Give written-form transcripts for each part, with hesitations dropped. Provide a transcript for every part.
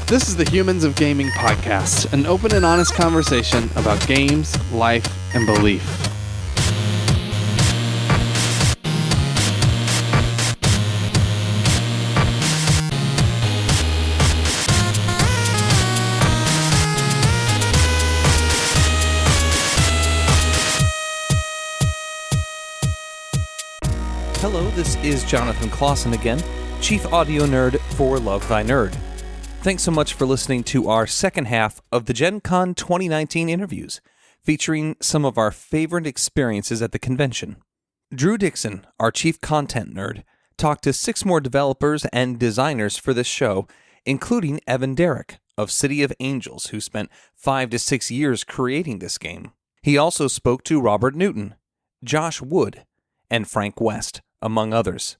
This is the Humans of Gaming podcast, an open and honest conversation about games, life, and belief. Hello, this is Jonathan Clausen again, Chief Audio Nerd for Love Thy Nerd. Thanks so much for listening to our second half of the GenCon 2019 interviews, featuring some of our favorite experiences at the convention. Drew Dixon, our Chief Content Nerd, talked to 6 more developers and designers for this show, including Evan Derrick of City of Angels, who spent 5 to 6 years creating this game. He also spoke to Robert Newton, Josh Wood, and Frank West, among others.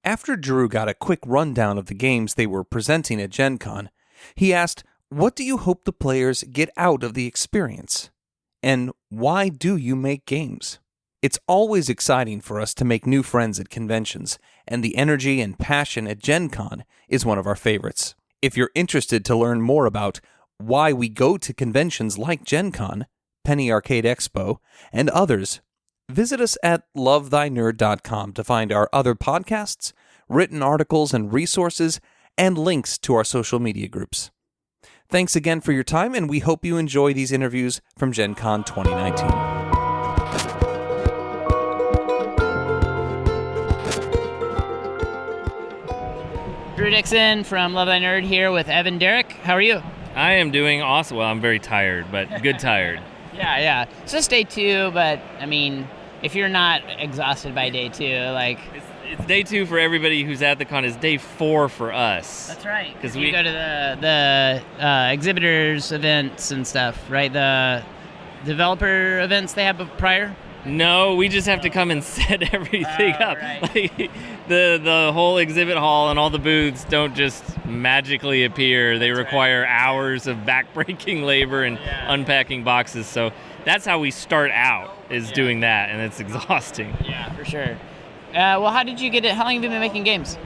After Drew got a quick rundown of the games they were presenting at GenCon, he asked, what do you hope the players get out of the experience? And why do you make games? It's always exciting for us to make new friends at conventions, and the energy and passion at GenCon is one of our favorites. If you're interested to learn more about why we go to conventions like GenCon, Penny Arcade Expo, and others, visit us at lovethynerd.com to find our other podcasts, written articles and resources, and links to our social media groups. Thanks again for your time, and we hope you enjoy these interviews from GenCon 2019. Drew Dixon from Love Thy Nerd here with Evan Derrick. How are you? I am doing awesome. Well, I'm very tired, but good tired. Yeah. It's just day 2, but I mean, if you're not exhausted by day 2, like... It's day 2 for everybody who's at the con. It's day 4 for us. That's right. Because we go to the exhibitors events and stuff, right? The developer events they have prior? No, we just have to come and set everything up. Right. Like, the whole exhibit hall and all the booths don't just magically appear. They require hours of backbreaking labor and unpacking boxes. So that's how we start out, is doing that, and it's exhausting. Yeah, for sure. Well, how did you get it? How long have you been making games?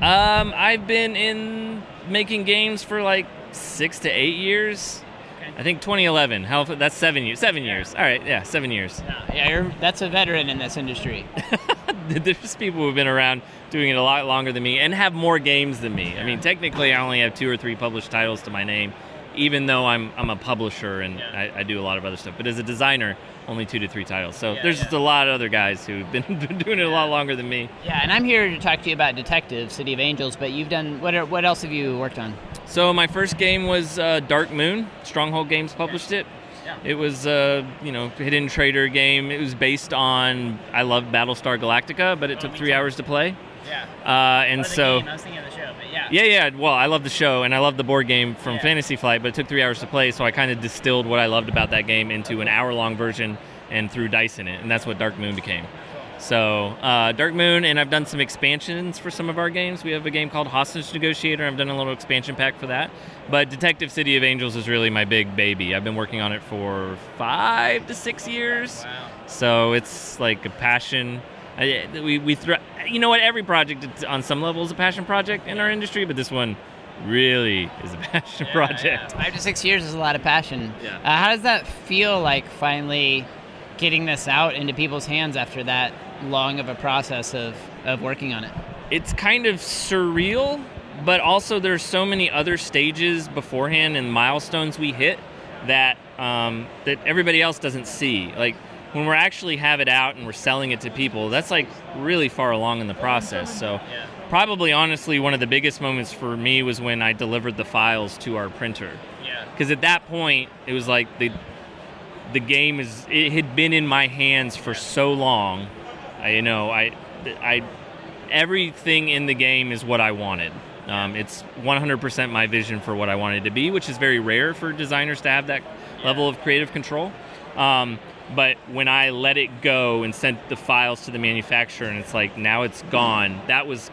I've been making games for like 6 to 8 years. I think 2011. That's 7 years. 7 years. All right. Yeah, 7 years. Yeah, that's a veteran in this industry. There's people who've been around doing it a lot longer than me and have more games than me. I mean, technically, I only have 2 or 3 published titles to my name, even though I'm a publisher and I do a lot of other stuff. But as a designer, only 2 to 3 titles. So there's just a lot of other guys who've been doing it a lot longer than me. Yeah, and I'm here to talk to you about Detective, City of Angels, but you've done, what else have you worked on? So my first game was Dark Moon. Stronghold Games published it. Yeah. It was a hidden trader game. It was based on, I loved Battlestar Galactica, but it took 3 hours to play. Yeah. And so game. I was thinking of the show, but yeah. Yeah. Well, I love the show and I love the board game from Fantasy Flight, but it took 3 hours to play, so I kind of distilled what I loved about that game into an hour-long version and threw dice in it, and that's what Dark Moon became. So, Dark Moon, and I've done some expansions for some of our games. We have a game called Hostage Negotiator. I've done a little expansion pack for that. But Detective City of Angels is really my big baby. I've been working on it for 5 to 6 years. Wow. So it's like a passion. We you know what? Every project on some level is a passion project in our industry, but this one really is a passion project. 5 to 6 years is a lot of passion. Yeah. How does that feel like finally getting this out into people's hands after that long of a process of working on it? It's kind of surreal, but also there's so many other stages beforehand and milestones we hit that that everybody else doesn't see. Like when we actually have it out and we're selling it to people, that's like really far along in the process. So probably honestly one of the biggest moments for me was when I delivered the files to our printer. Yeah. Because at that point it was like the game it had been in my hands for so long. Everything in the game is what I wanted. It's 100% my vision for what I wanted to be, which is very rare for designers to have that level of creative control. But when I let it go and sent the files to the manufacturer and it's like, now it's gone, that was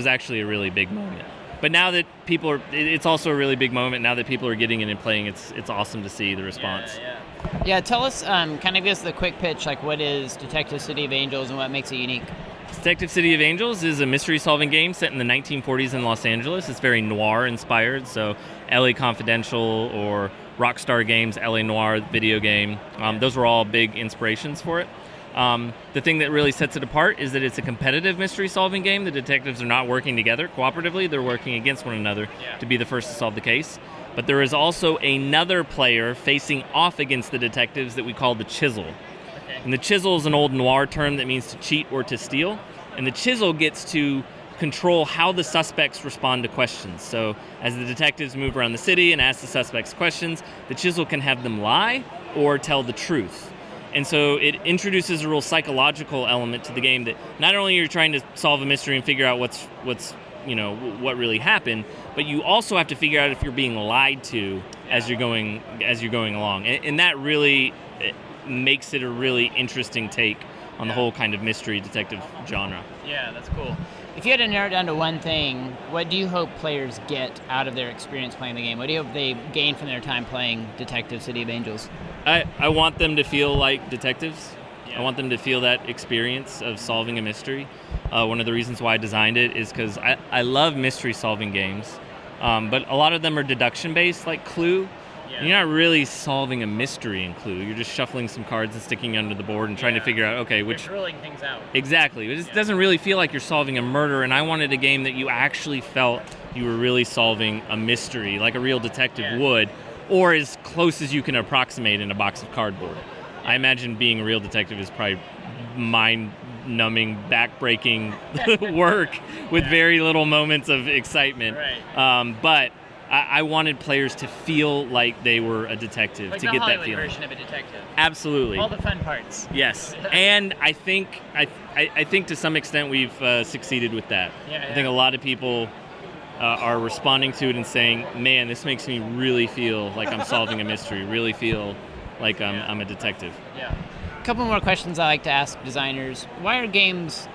actually a really big moment. But now that it's also a really big moment now that people are getting it and playing. It's awesome to see the response. Yeah, tell us, kind of give us the quick pitch, like what is Detective City of Angels and what makes it unique? Detective City of Angels is a mystery-solving game set in the 1940s in Los Angeles. It's very noir-inspired, so LA Confidential or Rockstar Games, LA Noir video game. Those were all big inspirations for it. The thing that really sets it apart is that it's a competitive mystery-solving game. The detectives are not working together cooperatively. They're working against one another to be the first to solve the case. But there is also another player facing off against the detectives that we call the Chisel. And the Chisel is an old noir term that means to cheat or to steal. And the Chisel gets to control how the suspects respond to questions. So as the detectives move around the city and ask the suspects questions, the Chisel can have them lie or tell the truth. And so it introduces a real psychological element to the game that not only you're trying to solve a mystery and figure out what's what really happened, but you also have to figure out if you're being lied to as you're going along. And that really makes it a really interesting take on the whole kind of mystery detective genre. Yeah, that's cool. If you had to narrow it down to one thing, what do you hope players get out of their experience playing the game? What do you hope they gain from their time playing Detective City of Angels? I want them to feel like detectives. I want them to feel that experience of solving a mystery. One of the reasons why I designed it is because I love mystery-solving games, but a lot of them are deduction-based, like Clue. You're not really solving a mystery in Clue. You're just shuffling some cards and sticking under the board and trying to figure out, okay, which... You're ruling things out. Exactly. It just doesn't really feel like you're solving a murder, and I wanted a game that you actually felt you were really solving a mystery, like a real detective would, or as close as you can approximate in a box of cardboard. I imagine being a real detective is probably mind-numbing, back-breaking work with very little moments of excitement. Right. But I wanted players to feel like they were a detective, like to the get Hollywood that feeling. Version of a detective. Absolutely. All the fun parts. Yes, and I think to some extent we've succeeded with that. I think a lot of people are responding to it and saying, "Man, this makes me really feel like I'm solving a mystery. Really feel like I'm a detective." Yeah. A couple more questions I like to ask designers. Why are games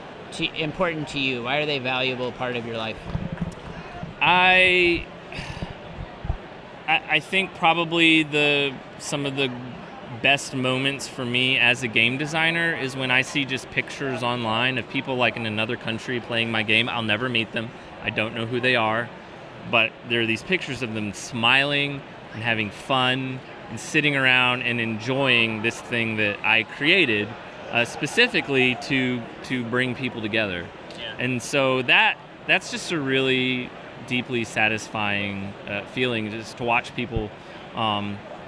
important to you? Why are they a valuable part of your life? I think probably some of the best moments for me as a game designer is when I see just pictures online of people like in another country playing my game. I'll never meet them. I don't know who they are, but there are these pictures of them smiling and having fun and sitting around and enjoying this thing that I created specifically to bring people together. And so that's just a really deeply satisfying feeling, just to watch people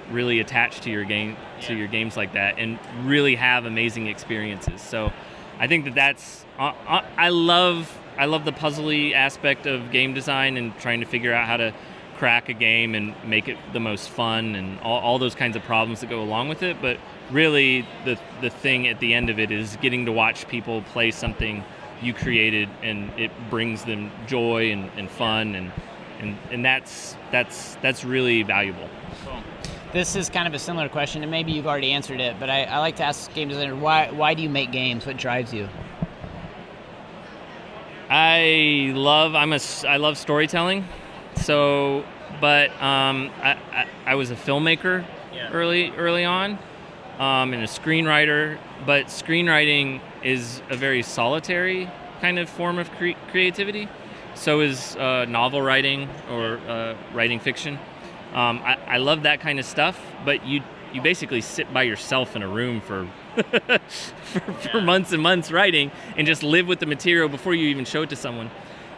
really attach to your game, to your games like that, and really have amazing experiences. So I think that's I love the puzzly aspect of game design and trying to figure out how to crack a game and make it the most fun and all those kinds of problems that go along with it. But really the thing at the end of it is getting to watch people play something you created, and it brings them joy and fun, and that's really valuable. Cool. This is kind of a similar question, and maybe you've already answered it, but I like to ask game designers, why do you make games? What drives you? I love storytelling. So, but I was a filmmaker early on, and a screenwriter. But screenwriting is a very solitary kind of form of creativity. So is novel writing or writing fiction. I love that kind of stuff. But you basically sit by yourself in a room for months and months writing, and just live with the material before you even show it to someone.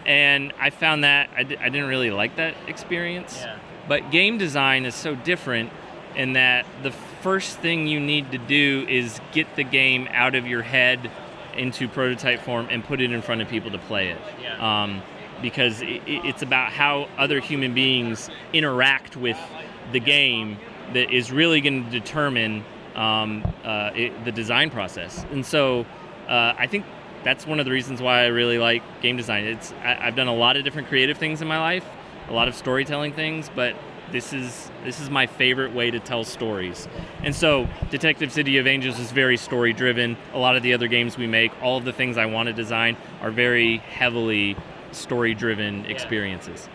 And I found that I didn't really like that experience. Yeah. But game design is so different in that the first thing you need to do is get the game out of your head into prototype form and put it in front of people to play it. Yeah. Because it's about how other human beings interact with the game that is really going to determine the design process. And so I think that's one of the reasons why I really like game design. I've done a lot of different creative things in my life, a lot of storytelling things, but this is my favorite way to tell stories. And so Detective City of Angels is very story driven. A lot of the other games we make, all of the things I want to design are very heavily story driven experiences.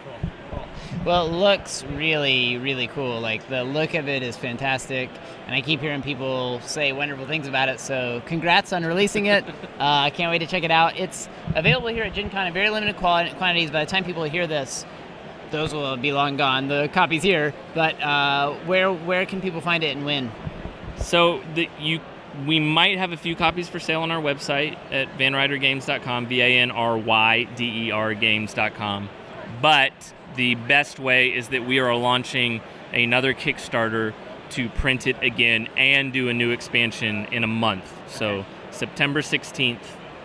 Cool. Well, it looks really, really cool. Like, the look of it is fantastic, and I keep hearing people say wonderful things about it, so congrats on releasing it. I can't wait to check it out. It's available here at GenCon in very limited quantities. By the time people hear this, those will be long gone, the copies here. But where can people find it and when? So we might have a few copies for sale on our website at vanrydergames.com, VANRYDER games.com. But the best way is that we are launching another Kickstarter to print it again and do a new expansion in a month. So September 16th,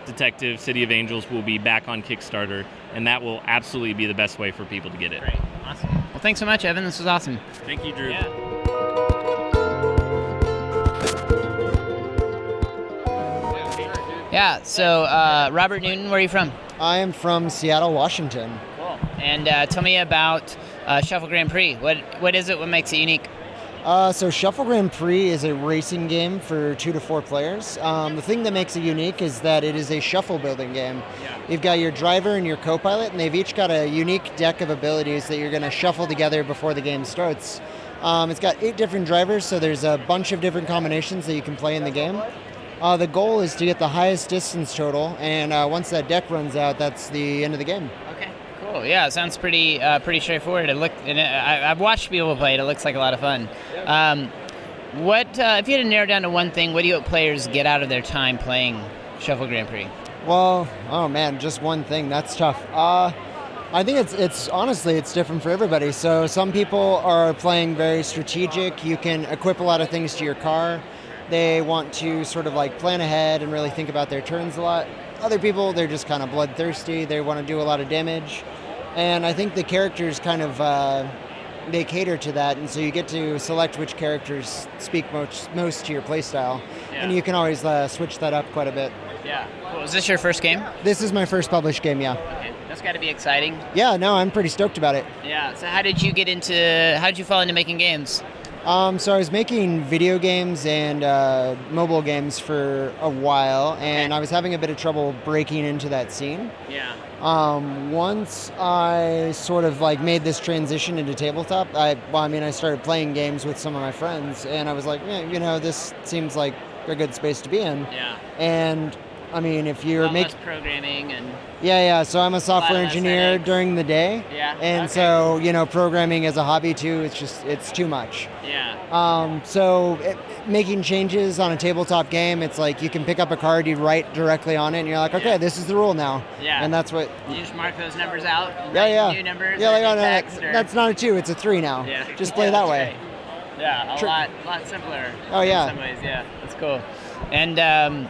Detective City of Angels will be back on Kickstarter, and that will absolutely be the best way for people to get it. Great. Awesome. Well, thanks so much, Evan. This was awesome. Thank you, Drew. Yeah, so Robert Newton, where are you from? I am from Seattle, Washington. Cool. And tell me about Shuffle Grand Prix. What is it? What makes it unique? So Shuffle Grand Prix is a racing game for 2 to 4 players. The thing that makes it unique is that it is a shuffle building game. Yeah. You've got your driver and your co-pilot, and they've each got a unique deck of abilities that you're going to shuffle together before the game starts. It's got 8 different drivers, so there's a bunch of different combinations that you can play in the game. The goal is to get the highest distance total, and once that deck runs out, that's the end of the game. Okay, cool. Yeah, it sounds pretty straightforward. I've watched people play it. It looks like a lot of fun. What if you had to narrow down to one thing? What do you hope players get out of their time playing Shuffle Grand Prix? Well, oh man, just one thing. That's tough. I think it's honestly, it's different for everybody. So some people are playing very strategic. You can equip a lot of things to your car. They want to sort of like plan ahead and really think about their turns a lot. Other people, they're just kind of bloodthirsty. They want to do a lot of damage. And I think the characters kind of, they cater to that. And so you get to select which characters speak most to your playstyle. Yeah. And you can always switch that up quite a bit. Yeah. Cool. Is this your first game? This is my first published game, yeah. Okay. That's got to be exciting. Yeah, no, I'm pretty stoked about it. Yeah. So how did you fall into making games? So I was making video games and mobile games for a while, and I was having a bit of trouble breaking into that scene. Yeah. Once I sort of like made this transition into tabletop, I started playing games with some of my friends, and I was like, yeah, this seems like a good space to be in. Yeah. And I mean, if you're making programming and so I'm a software engineer during the day. Yeah. And so, programming as a hobby too, it's too much. Yeah. Making changes on a tabletop game, it's like you can pick up a card, you write directly on it, and you're like, okay, this is the rule now. Yeah. And that's what. You just mark those numbers out. And Yeah. New numbers. Yeah, like text, that's not a 2, it's a 3 now. Yeah. Just play that way. Great. Yeah, a lot simpler. Oh yeah. In some ways, yeah, that's cool. And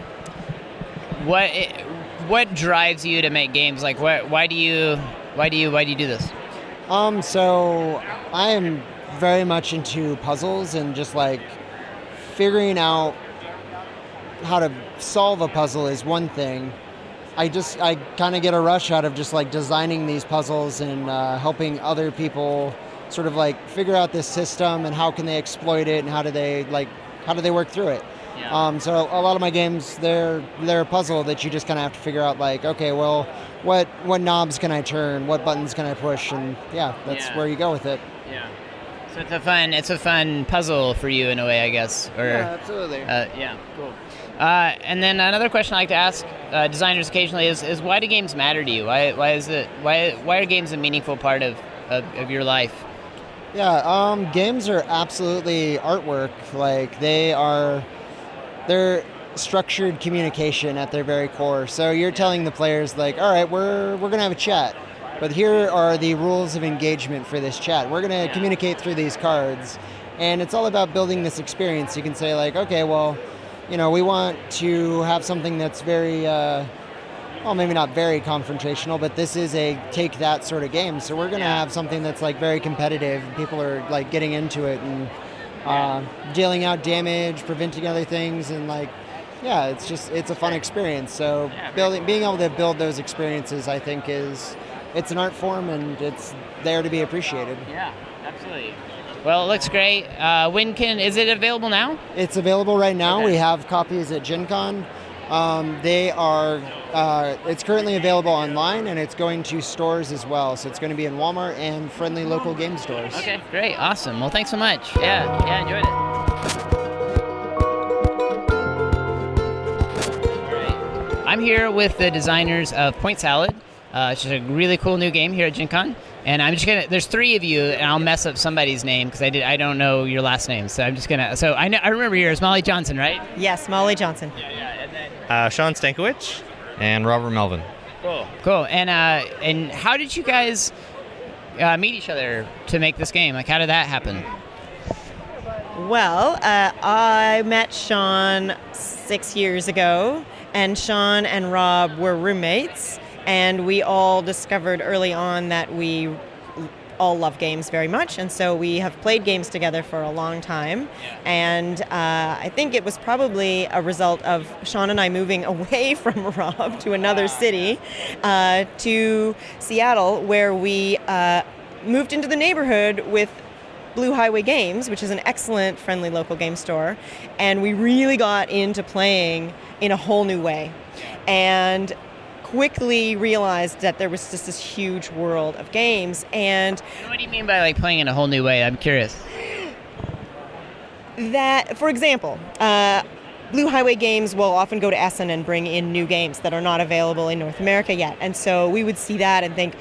what drives you to make games? Like, why do you do this? So I am very much into puzzles and just like figuring out how to solve a puzzle is one thing. I kind of get a rush out of just like designing these puzzles and helping other people sort of like figure out this system and how can they exploit it and how do they work through it. Yeah. So a lot of my games, they're a puzzle that you just kind of have to figure out, like, okay, well, what knobs can I turn, what buttons can I push, and that's where you go with it. Yeah. So it's a fun puzzle for you in a way, I guess. Yeah, absolutely. Yeah, cool. And then another question I like to ask designers occasionally is why do games matter to you? Why are games a meaningful part of your life? Yeah, games are absolutely artwork. Like they're structured communication at their very core. So you're telling the players like, all right, we're gonna have a chat, but here are the rules of engagement for this chat. We're gonna communicate through these cards, and it's all about building this experience. You can say like, okay, well, we want to have something that's very, maybe not very confrontational, but this is a take that sort of game. So we're gonna have something that's like very competitive. People are like getting into it and dealing out damage, preventing other things, and it's a fun experience. So being able to build those experiences, I think it's an art form and it's there to be appreciated. Yeah, absolutely. Well, it looks great. Is it available now? It's available right now. Okay. We have copies at GenCon. They are. It's currently available online, and it's going to stores as well. So it's going to be in Walmart and friendly local game stores. Okay, great, awesome. Well, thanks so much. Yeah, enjoyed it. I'm here with the designers of Point Salad. It's just a really cool new game here at GenCon. And I'm just gonna. There's three of you, and I'll mess up somebody's name because I don't know your last name. So I'm just gonna. So I remember yours, Molly Johnson, right? Yes, Molly Johnson. Yeah. And then Sean Stankiewicz and Robert Melvin. cool. And how did you guys meet each other to make this game? Like, how did that happen? Well, I met Sean 6 years ago, and Sean and Rob were roommates, and we all discovered early on that we all love games very much, and so we have played games together for a long time. And I think it was probably a result of Sean and I moving away from Rob to another city, to Seattle, where we moved into the neighborhood with Blue Highway Games, which is an excellent friendly local game store, and we really got into playing in a whole new way, and quickly realized that there was just this huge world of games. And What do you mean by like playing in a whole new way? I'm curious. that, for example, Blue Highway Games will often go to Essen and bring in new games that are not available in North America yet, and so we would see that and think,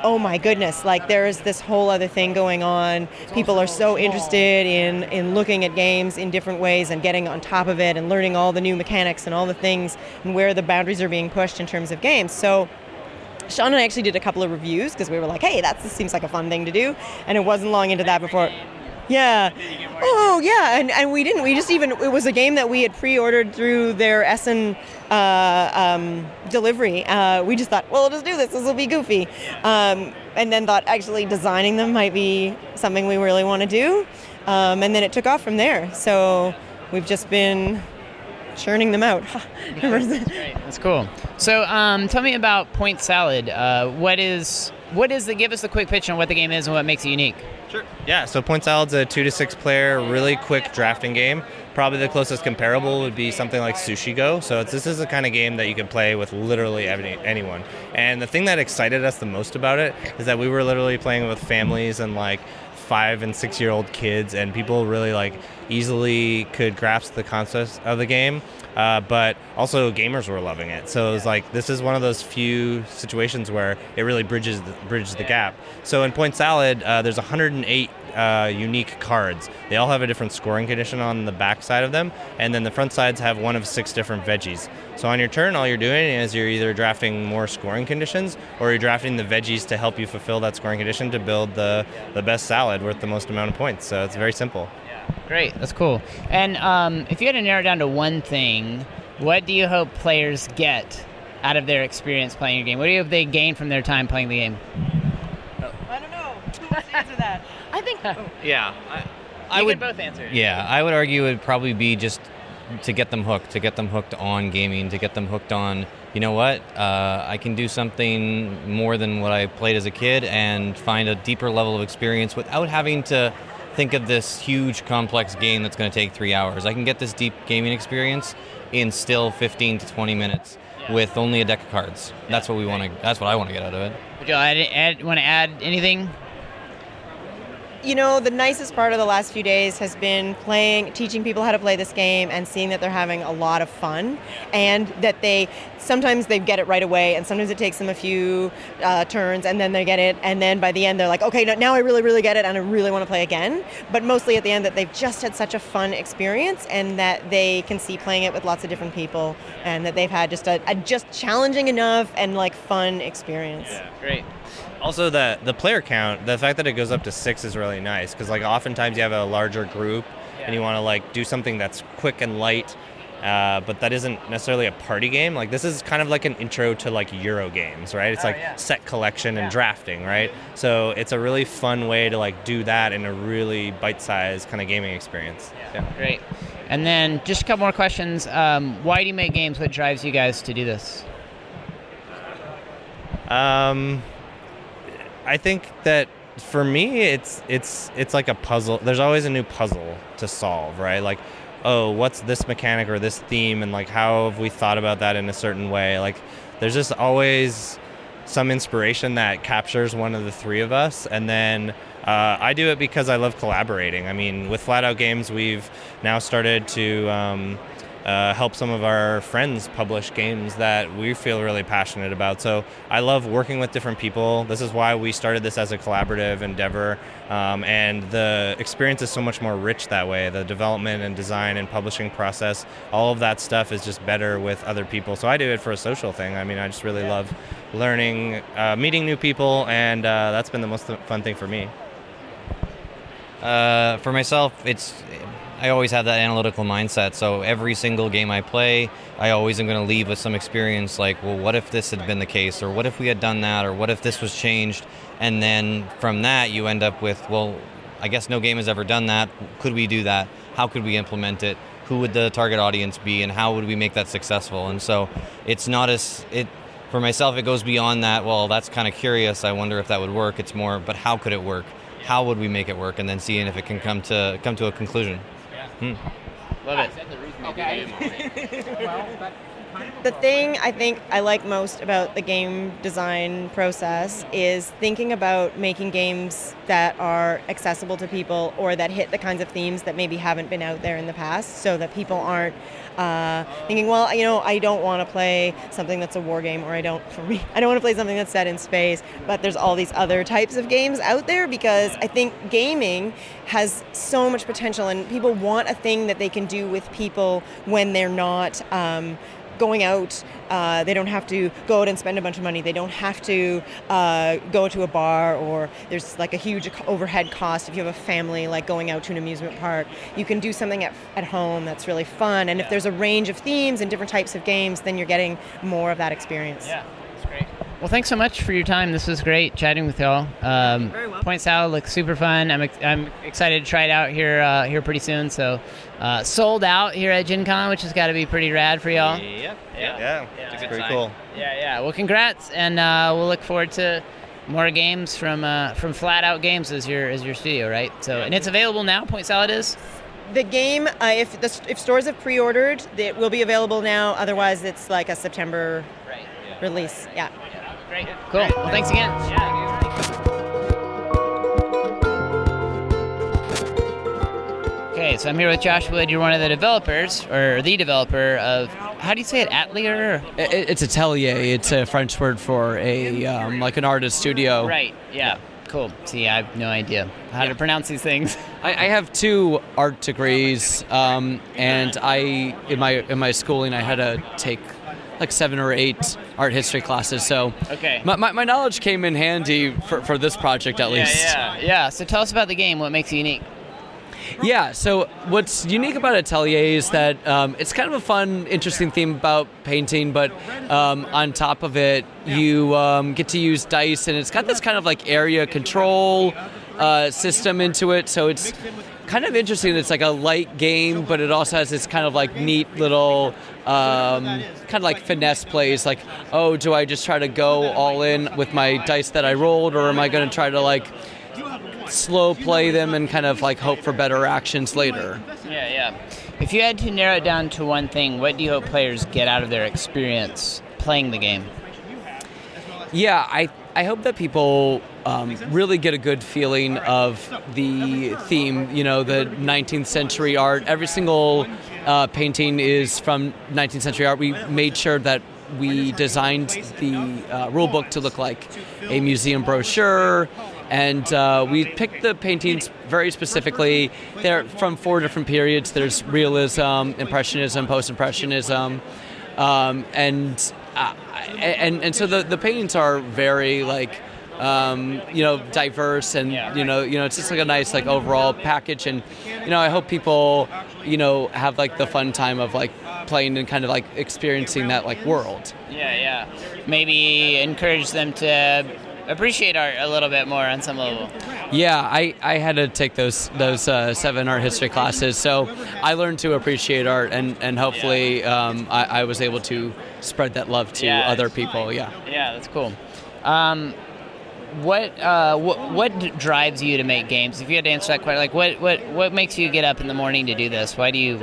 oh my goodness, like there is this whole other thing going on. People are so interested in looking at games in different ways and getting on top of it and learning all the new mechanics and all the things and where the boundaries are being pushed in terms of games. So Sean and I actually did a couple of reviews because we were like, hey, this seems like a fun thing to do. And it wasn't long into that before. Yeah. Oh, yeah. And we didn't. We just it was a game that we had pre-ordered through their Essen delivery. We just thought, well, let's do this. This will be goofy. And then thought actually designing them might be something we really want to do. And then it took off from there. So we've just been churning them out. That's cool. So tell me about Point Salad. Give us the quick pitch on what the game is and what makes it unique. Sure. Yeah, so Point Salad's a 2 to 6 player, really quick drafting game. Probably the closest comparable would be something like Sushi Go. So this is the kind of game that you can play with literally anyone. And the thing that excited us the most about it is that we were literally playing with families and like 5 and 6 year old kids, and people really like easily could grasp the concept of the game, but also gamers were loving it. So it was like, this is one of those few situations where it really bridges the gap. So in Point Salad, there's 108 unique cards. They all have a different scoring condition on the back side of them, and then the front sides have one of 6 different veggies. So on your turn, all you're doing is you're either drafting more scoring conditions, or you're drafting the veggies to help you fulfill that scoring condition to build the best salad worth the most amount of points. So it's very simple. Great, that's cool. And if you had to narrow it down to one thing, what do you hope players get out of their experience playing your game? What do you hope they gain from their time playing the game? I don't know. Who wants to answer that? I think... Yeah. I would both answer. Yeah, I would argue it would probably be just to get them hooked on gaming, to get them hooked on, you know what, I can do something more than what I played as a kid and find a deeper level of experience without having to think of this huge complex game that's going to take 3 hours. I can get this deep gaming experience in still 15 to 20 minutes with only a deck of cards. That's what that's what I want to get out of it. Would you want to add anything? You know, the nicest part of the last few days has been teaching people how to play this game and seeing that they're having a lot of fun, and that sometimes they get it right away, and sometimes it takes them a few turns, and then they get it, and then by the end they're like, okay, now I really, really get it, and I really want to play again. But mostly at the end that they've just had such a fun experience, and that they can see playing it with lots of different people, and that they've had just a just challenging enough and like fun experience. Yeah, great. Also, the player count, the fact that it goes up to 6 is really nice, because like oftentimes you have a larger group and you want to like do something that's quick and light, but that isn't necessarily a party game. Like this is kind of like an intro to like Euro games, right? It's set collection and drafting, right? So it's a really fun way to like do that in a really bite-sized kind of gaming experience. Yeah. Great. And then just a couple more questions. Why do you make games? What drives you guys to do this? I think that for me, it's like a puzzle. There's always a new puzzle to solve, right? Like oh, what's this mechanic or this theme, and like how have we thought about that in a certain way. Like there's just always some inspiration that captures one of the three of us, and then I do it because I love collaborating. I mean, with Flat Out Games, we've now started to help some of our friends publish games that we feel really passionate about. So I love working with different people. This is why we started this as a collaborative endeavor, and the experience is so much more rich that way. The development and design and publishing process, all of that stuff is just better with other people. So I do it for a social thing. I mean, I just really love learning, meeting new people, and that's been the most fun thing for me. For myself, I always have that analytical mindset. So every single game I play, I always am going to leave with some experience like, well, what if this had been the case? Or what if we had done that? Or what if this was changed? And then from that, you end up with, well, I guess no game has ever done that. Could we do that? How could we implement it? Who would the target audience be? And how would we make that successful? And so it's not for myself, it goes beyond that. Well, that's kind of curious. I wonder if that would work. It's more, but how could it work? How would we make it work? And then seeing if it can come to a conclusion. Love it. The thing I think I like most about the game design process is thinking about making games that are accessible to people or that hit the kinds of themes that maybe haven't been out there in the past, so that people aren't thinking, well, I don't want to play something that's a war game, or I don't want to play something that's set in space, but there's all these other types of games out there, because I think gaming has so much potential, and people want a thing that they can do with people when they're not going out. They don't have to go out and spend a bunch of money. They don't have to go to a bar, or there's like a huge overhead cost if you have a family, like going out to an amusement park. You can do something at home that's really fun, and if there's a range of themes and different types of games, then you're getting more of that experience. Yeah, that's great. Well, thanks so much for your time. This was great chatting with y'all. Very well. Point Salad looks super fun. I'm excited to try it out here pretty soon. So sold out here at GenCon, which has got to be pretty rad for y'all. Yep. Yeah. It's a good pretty sign. cool. Yeah. Well, congrats, and we'll look forward to more games from Flat Out Games as your studio, right? So, and it's available now. Point Salad is. The game, if stores have pre-ordered, it will be available now. Otherwise, it's like a September release. Yeah. Great. Cool. Well, thanks again. Okay, so I'm here with Josh Wood. You're one of the developers, or the developer of, how do you say it, Atelier? It's Atelier. It's a French word for like an artist studio. Right, yeah. Cool. See, I have no idea how to pronounce these things. I have 2 art degrees, and in my schooling I had to take like 7 or 8 art history classes. So okay. my knowledge came in handy for this project at least. Yeah. So tell us about the game. What makes it unique? Yeah, so what's unique about Atelier is that it's kind of a fun, interesting theme about painting, but on top of it, you get to use dice, and it's got this kind of like area control system into it, so it's kind of interesting. It's like a light game, but it also has this kind of like neat little kind of like finesse plays, like, oh, do I just try to go all in with my dice that I rolled, or am I going to try to like slow play them and kind of like hope for better actions later? Yeah. If you had to narrow it down to one thing, what do you hope players get out of their experience playing the game? Yeah, I hope that people really get a good feeling of the theme, the 19th century art. Every single painting is from 19th century art. We made sure that we designed the rule book to look like a museum brochure, and we picked the paintings very specifically. They're from 4 different periods. There's realism, impressionism, post-impressionism, and so the paintings are very like diverse, and it's just like a nice like overall package. And I hope people have like the fun time of like playing and kind of like experiencing that like world. Yeah. Maybe encourage them to appreciate art a little bit more on some level. Yeah, I had to take those 7 art history classes, so I learned to appreciate art, and hopefully I was able to spread that love to other people. Yeah, that's cool. what drives you to make games? If you had to answer that question, like what makes you get up in the morning to do this? Why do you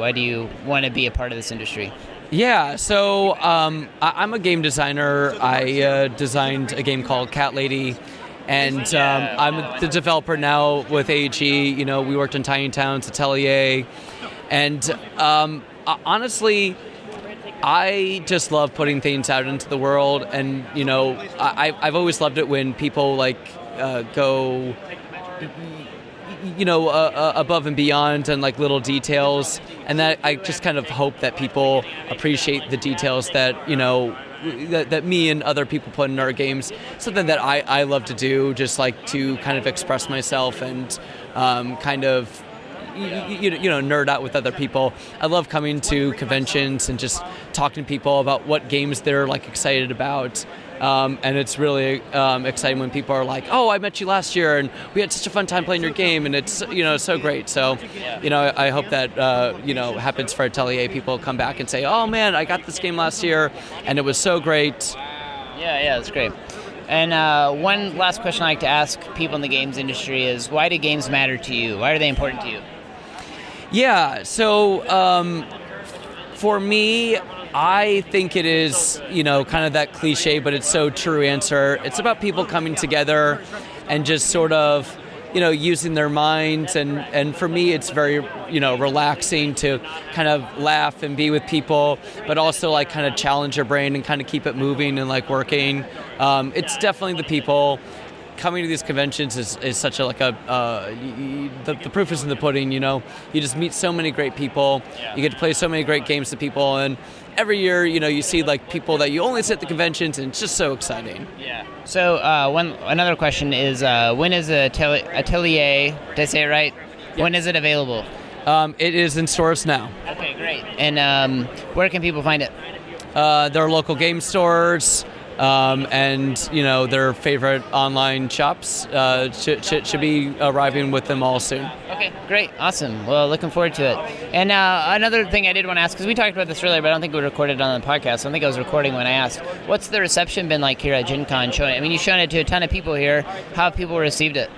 want to be a part of this industry? Yeah, so I'm a game designer. I designed a game called Cat Lady, and I'm the developer now with AEG. You know, we worked in Tiny Towns, Atelier, and honestly, I just love putting things out into the world. And you know, I've always loved it when people like go, you know, above and beyond and like little details, and that I just kind of hope that people appreciate the details that, you know, that me and other people put in our games. Something that I love to do, just like to kind of express myself and kind of you know, nerd out with other people. I love coming to conventions and just talking to people about what games they're like excited about. And it's really exciting when people are like, "Oh, I met you last year, and we had such a fun time playing your game," and it's, you know, so great. So, you know, I hope that you know, happens for Atelier. People come back and say, "Oh man, I got this game last year, and it was so great." Yeah, that's great. And one last question I like to ask people in the games industry is, why do games matter to you? Why are they important to you? Yeah, so for me, I think it is, you know, kind of that cliche, but it's so true answer. It's about people coming together and just sort of, you know, using their minds. And for me, it's very, you know, relaxing to kind of laugh and be with people, but also like kind of challenge your brain and kind of keep it moving and like working. It's definitely the people. Coming to these conventions is such a like a the proof is in the pudding. You know, you just meet so many great people. You get to play so many great games to people, and every year, you know, you see like people that you only see at the conventions, and it's just so exciting. Yeah. So another question is, when is Atelier? Did I say it right? Yeah. When is it available? It is in stores now. Okay, great. And where can people find it? There are local game stores. And, you know, their favorite online shops should be arriving with them all soon. Okay, great. Awesome. Well, looking forward to it. And another thing I did want to ask, because we talked about this earlier, but I don't think we recorded it on the podcast. I don't think I was recording when I asked. What's the reception been like here at GenCon? I mean, you've shown it to a ton of people here. How have people received it?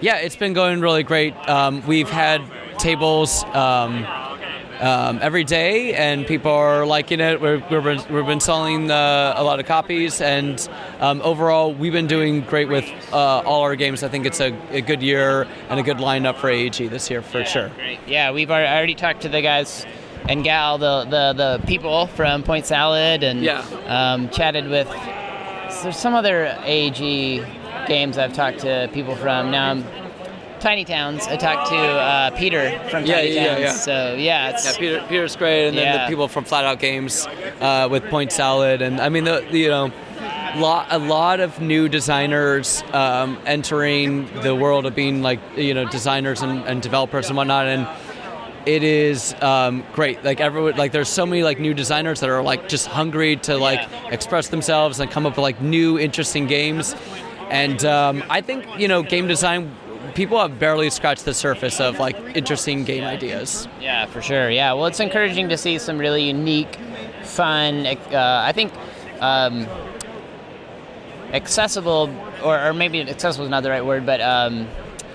Yeah, it's been going really great. We've had tables every day, and people are liking it. We've been selling a lot of copies, and overall, we've been doing great with all our games. I think it's a good year and a good lineup for AEG this year for sure. Great. Yeah, I already talked to the guys and gal, the people from Point Salad, and chatted with. There's some other AEG games I've talked to people from. Now Tiny Towns. I talked to Peter from Tiny Towns. Yeah. So Peter's great, and then the people from Flat Out Games with Point Salad, and I mean a lot of new designers entering the world of being like, you know, designers and developers and whatnot, and it is great. Like everyone, like there's so many like new designers that are like just hungry to like express themselves and come up with like new interesting games, and I think, you know, game design. People have barely scratched the surface of like interesting game ideas. Yeah, for sure. Yeah, well, it's encouraging to see some really unique, fun. I think accessible, or maybe accessible is not the right word, but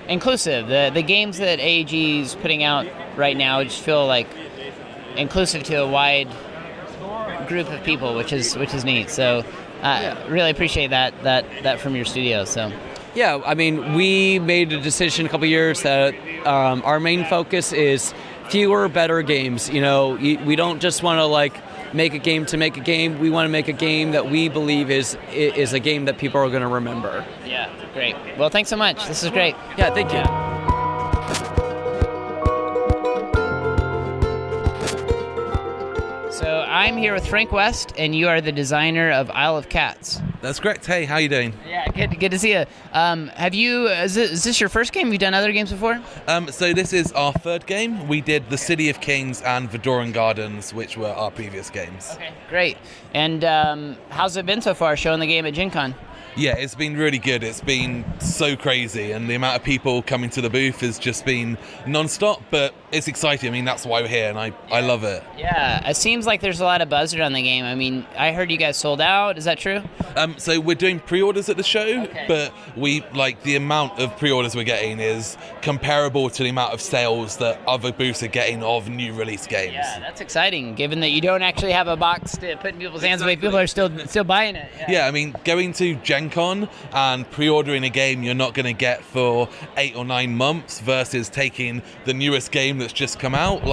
inclusive. The games that AEG is putting out right now just feel like inclusive to a wide group of people, which is neat. So, really appreciate that from your studio. So. Yeah, I mean, we made a decision a couple years that our main focus is fewer, better games. You know, we don't just want to like make a game to make a game. We want to make a game that we believe is a game that people are going to remember. Yeah, great. Well, thanks so much. This is great. Yeah, thank you. So I'm here with Frank West, and you are the designer of Isle of Cats. That's correct. Hey, how you doing? Yeah, good to see you. Have you? Is this your first game? Have you done other games before? So this is our third game. We did The City of Kings and Vodoran Gardens, which were our previous games. Okay, great. And how's it been so far, showing the game at GenCon? Yeah, it's been really good. It's been so crazy, and the amount of people coming to the booth has just been non-stop, but it's exciting. I mean, that's why we're here, and I love it. Yeah, it seems like there's a lot of buzz around the game. I mean, I heard you guys sold out. Is that true? So we're doing pre-orders at the show, Okay. but the amount of pre-orders we're getting is comparable to the amount of sales that other booths are getting of new release games. Yeah, that's exciting, given that you don't actually have a box to put in people's hands, but people are still buying it. Yeah, I mean, going to GenCon and pre-ordering a game you're not going to get for 8 or 9 months versus taking the newest game that's just come out,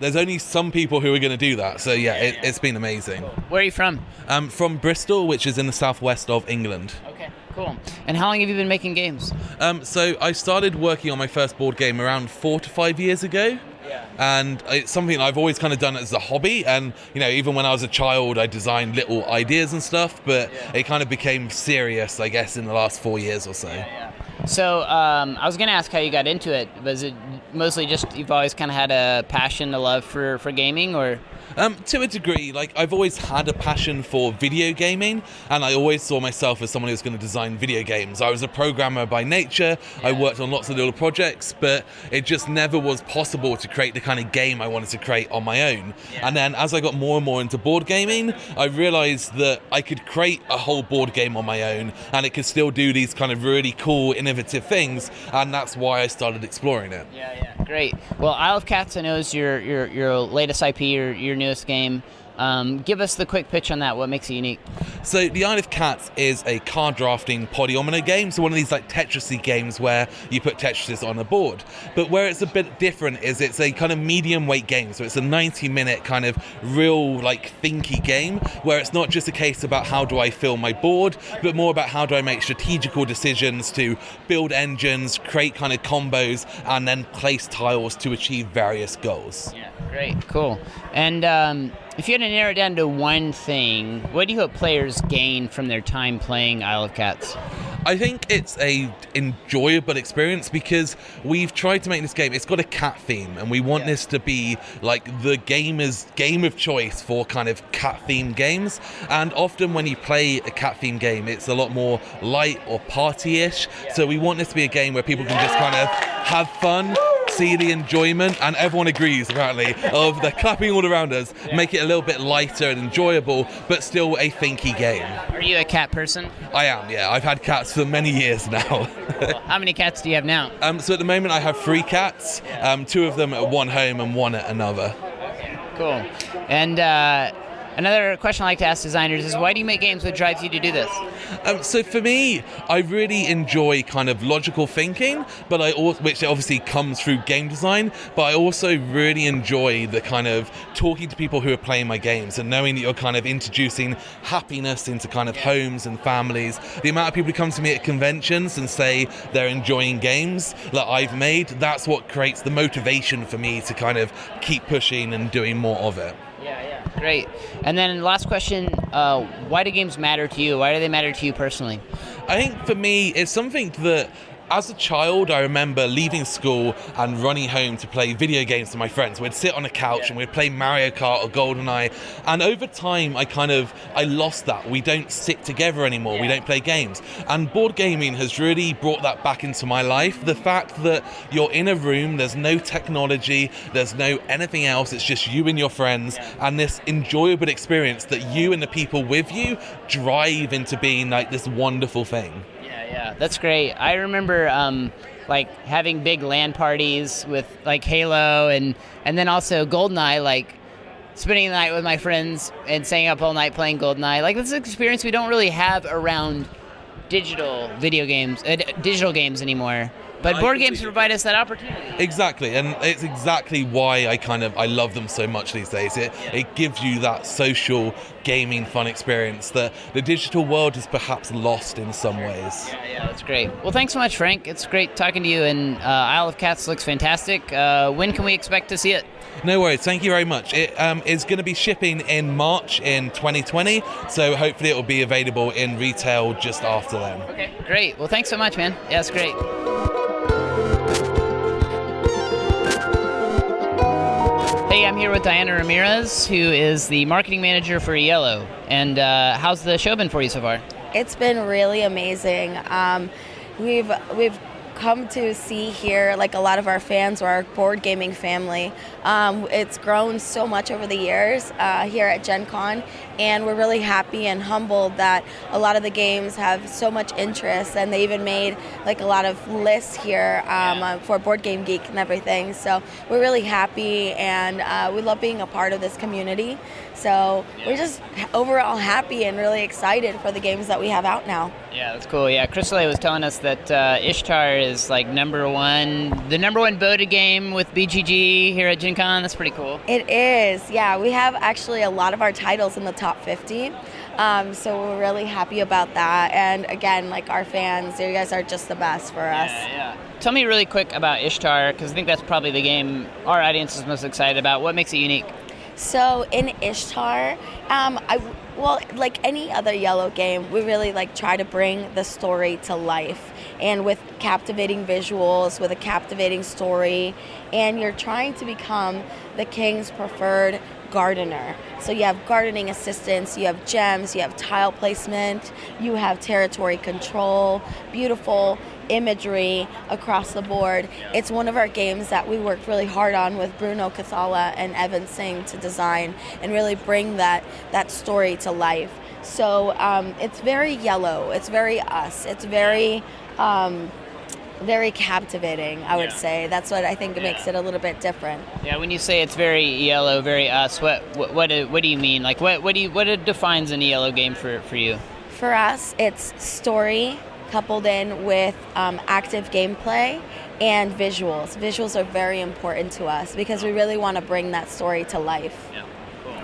there's only some people who are going to do that. So it's been amazing. Where are you from? I'm from Bristol, which is in the southwest of England. Okay, cool. And how long have you been making games? So I started working on my first board game around 4 to 5 years ago. And it's something I've always kind of done as a hobby, and even when I was a child I designed little ideas and stuff, but it kind of became serious, I guess, in the last 4 years or so. So I was going to ask how you got into it. Was it mostly just you've always kind of had a passion, a love for gaming, or? To a degree, I've always had a passion for video gaming, and I always saw myself as someone who was going to design video games. I was a programmer by nature. I worked on lots of little projects, but it just never was possible to create the kind of game I wanted to create on my own. And then as I got more and more into board gaming, I realized that I could create a whole board game on my own, and it could still do these kind of really cool, innovative things, and that's why I started exploring it. Yeah, great. Well, Isle of Cats, I know, is your latest IP, your newest game. Give us the quick pitch on that. What makes it unique? So the Isle of Cats is a card drafting polyomino game, so one of these Tetris-y games where you put Tetris on a board. But where it's a bit different is it's a kind of medium weight game, so it's a 90-minute kind of real thinky game where it's not just a case about how do I fill my board, but more about how do I make strategical decisions to build engines, create kind of combos, and then place tiles to achieve various goals. Yeah, great, cool. And if you had to narrow it down to one thing, what do you hope players gain from their time playing Isle of Cats? I think it's a enjoyable experience because we've tried to make this game, it's got a cat theme, and we want this to be the gamer's game of choice for kind of cat themed games. And often when you play a cat themed game, it's a lot more light or party-ish. So we want this to be a game where people can just kind of have fun, see the enjoyment, and everyone agrees apparently of the clapping all around us, make it a little bit lighter and enjoyable, but still a thinky game. Are you a cat person? I am, yeah. I've had cats for many years now. How many cats do you have now? So at the moment I have 3 cats, 2 of them at one home and 1 at another. Cool. And another question I like to ask designers is, why do you make games? What drives you to do this? So for me, I really enjoy kind of logical thinking, but which obviously comes through game design, but I also really enjoy the kind of talking to people who are playing my games and knowing that you're kind of introducing happiness into kind of homes and families. The amount of people who come to me at conventions and say they're enjoying games that I've made, that's what creates the motivation for me to kind of keep pushing and doing more of it. Yeah, great. And then last question, why do games matter to you? Why do they matter to you personally? I think for me, it's something that as a child, I remember leaving school and running home to play video games with my friends. We'd sit on a couch and we'd play Mario Kart or GoldenEye. And over time, I lost that. We don't sit together anymore. We don't play games. And board gaming has really brought that back into my life. The fact that you're in a room, there's no technology, there's no anything else. It's just you and your friends, and this enjoyable experience that you and the people with you drive into being this wonderful thing. Yeah, that's great. I remember having big LAN parties with Halo and then also GoldenEye, spending the night with my friends and staying up all night playing GoldenEye. This is an experience we don't really have around digital games anymore. But board games provide us that opportunity. Exactly, and it's exactly why I love them so much these days. It gives you that social gaming fun experience that the digital world is perhaps lost in some ways. Yeah, that's great. Well, thanks so much, Frank. It's great talking to you, and Isle of Cats looks fantastic. When can we expect to see it? No worries, thank you very much. It is going to be shipping in March in 2020, so hopefully it will be available in retail just after then. Okay, great. Well, thanks so much, man. Yeah, it's great. Hey, I'm here with Diana Ramirez, who is the marketing manager for Yellow. And how's the show been for you so far? It's been really amazing. We've come to see here, like a lot of our fans or our board gaming family. It's grown so much over the years here at GenCon, and we're really happy and humbled that a lot of the games have so much interest, and they even made like a lot of lists here for Board Game Geek and everything. So we're really happy, and we love being a part of this community. So we're just overall happy and really excited for the games that we have out now. Yeah, that's cool. Yeah, Crystal was telling us that Ishtar is like the number one voted game with BGG here at GenCon. That's pretty cool. It is. Yeah, we have actually a lot of our titles in the top 50. So we're really happy about that. And again, like our fans, you guys are just the best for us. Yeah. Tell me really quick about Ishtar, because I think that's probably the game our audience is most excited about. What makes it unique? So in Ishtar, like any other yellow game, we really like try to bring the story to life, and with captivating visuals, with a captivating story, and you're trying to become the king's preferred gardener. So you have gardening assistance, you have gems, you have tile placement, you have territory control, beautiful imagery across the board. It's one of our games that we worked really hard on with Bruno Casala and Evan Singh to design and really bring that story to life. So it's very yellow, it's very us, it's very captivating, I would say. That's what I think makes it a little bit different. Yeah, when you say it's very yellow, very us, what do you mean? Like what defines a yellow game for you? For us, it's story coupled in with active gameplay and visuals. Visuals are very important to us because we really want to bring that story to life. Yeah, cool.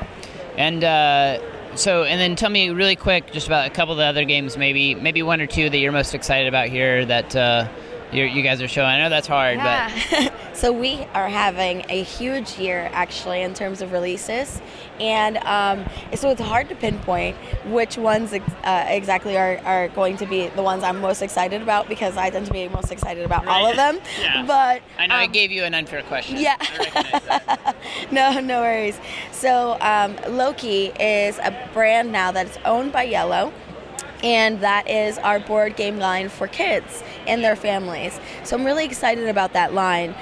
And then tell me really quick just about a couple of the other games, maybe one or two that you're most excited about here that you guys are showing. I know that's hard, but so we are having a huge year actually in terms of releases, and so it's hard to pinpoint which ones exactly are going to be the ones I'm most excited about, because I tend to be most excited about all of them. Yeah. But I know I gave you an unfair question. Yeah. I recognize that. No worries. So Loki is a brand now that's owned by Yellow, and that is our board game line for kids and their families. So I'm really excited about that line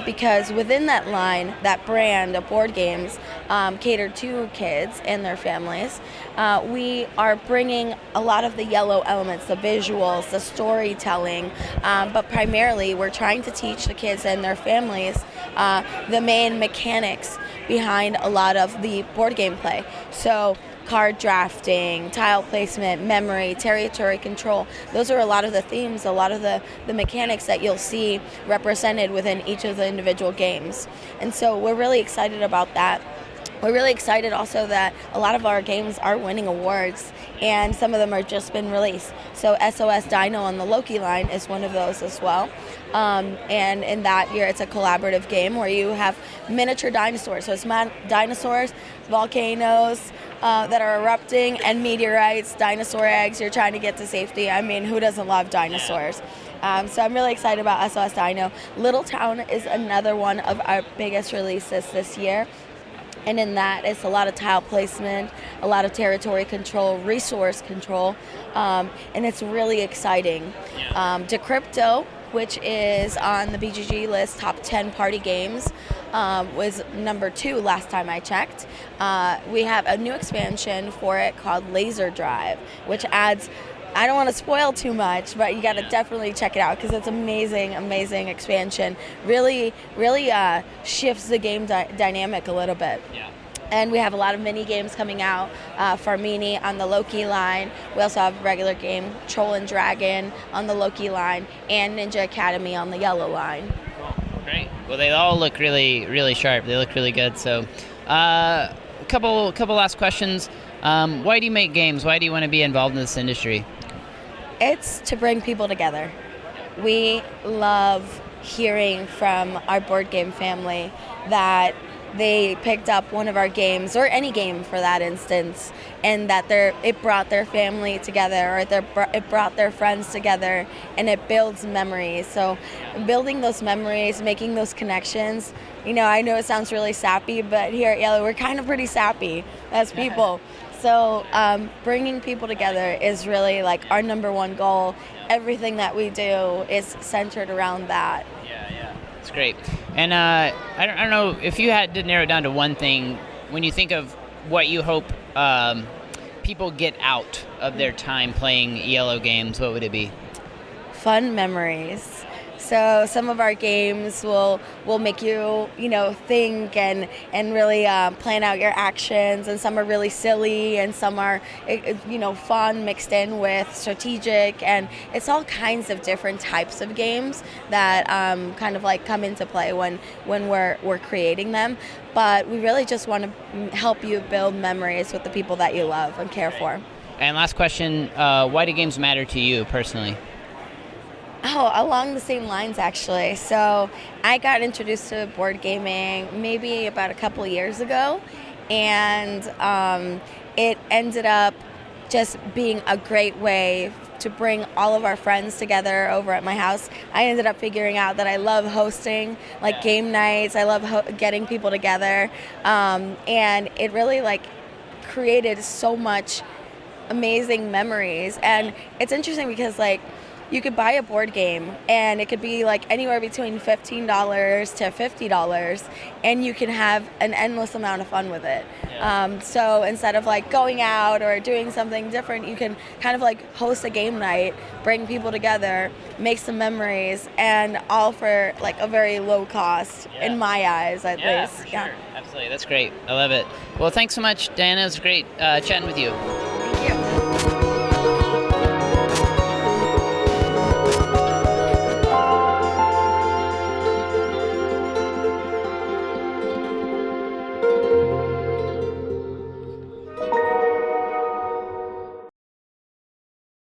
because within that line, that brand of board games catered to kids and their families. We are bringing a lot of the Yellow elements, the visuals, the storytelling, but primarily we're trying to teach the kids and their families the main mechanics behind a lot of the board game play. So card drafting, tile placement, memory, territory control. Those are a lot of the themes, a lot of the mechanics that you'll see represented within each of the individual games. And so we're really excited about that. We're really excited also that a lot of our games are winning awards, and some of them are just been released. So SOS Dino on the Loki line is one of those as well. And in that year, it's a collaborative game where you have miniature dinosaurs. So it's dinosaurs, volcanoes that are erupting, and meteorites, dinosaur eggs. You're trying to get to safety. I mean, who doesn't love dinosaurs? So I'm really excited about SOS Dino. Little Town is another one of our biggest releases this year. And in that, it's a lot of tile placement, a lot of territory control, resource control, and it's really exciting. Decrypto, which is on the BGG list, top 10 party games, was number 2 last time I checked. We have a new expansion for it called Laser Drive, which adds, I don't want to spoil too much, but you got to definitely check it out because it's amazing expansion. Really shifts the game dynamic a little bit. Yeah. And we have a lot of mini games coming out. Farmini on the Loki line. We also have a regular game, Troll and Dragon on the Loki line, and Ninja Academy on the Yellow line. Cool. Great. Well, they all look really sharp. They look really good. So, a couple last questions. Why do you make games? Why do you want to be involved in this industry? It's to bring people together. We love hearing from our board game family that they picked up one of our games, or any game for that instance, and that it brought their family together, or it brought their friends together, and it builds memories. So building those memories, making those connections, I know it sounds really sappy, but here at Yellow, we're kind of pretty sappy as people. So bringing people together is really like our number one goal. Everything that we do is centered around that. Yeah, it's great. And I don't know if you had to narrow it down to one thing when you think of what you hope people get out of their time playing yellow games. What would it be? Fun memories. So some of our games will make you, think and really plan out your actions, and some are really silly, and some are, fun mixed in with strategic, and it's all kinds of different types of games that kind of like come into play when we're creating them. But we really just want to help you build memories with the people that you love and care for. And last question, why do games matter to you personally? Oh, along the same lines, actually. So I got introduced to board gaming maybe about a couple of years ago, and it ended up just being a great way to bring all of our friends together over at my house. I ended up figuring out that I love hosting, like game nights. I love getting people together, and it really created so much amazing memories. And it's interesting because you could buy a board game, and it could be anywhere between $15 to $50, and you can have an endless amount of fun with it. Yeah. So instead of going out or doing something different, you can kind of host a game night, bring people together, make some memories, and all for a very low cost, in my eyes at least. For sure. Absolutely. That's great. I love it. Well, thanks so much, Diana. It was great chatting with you.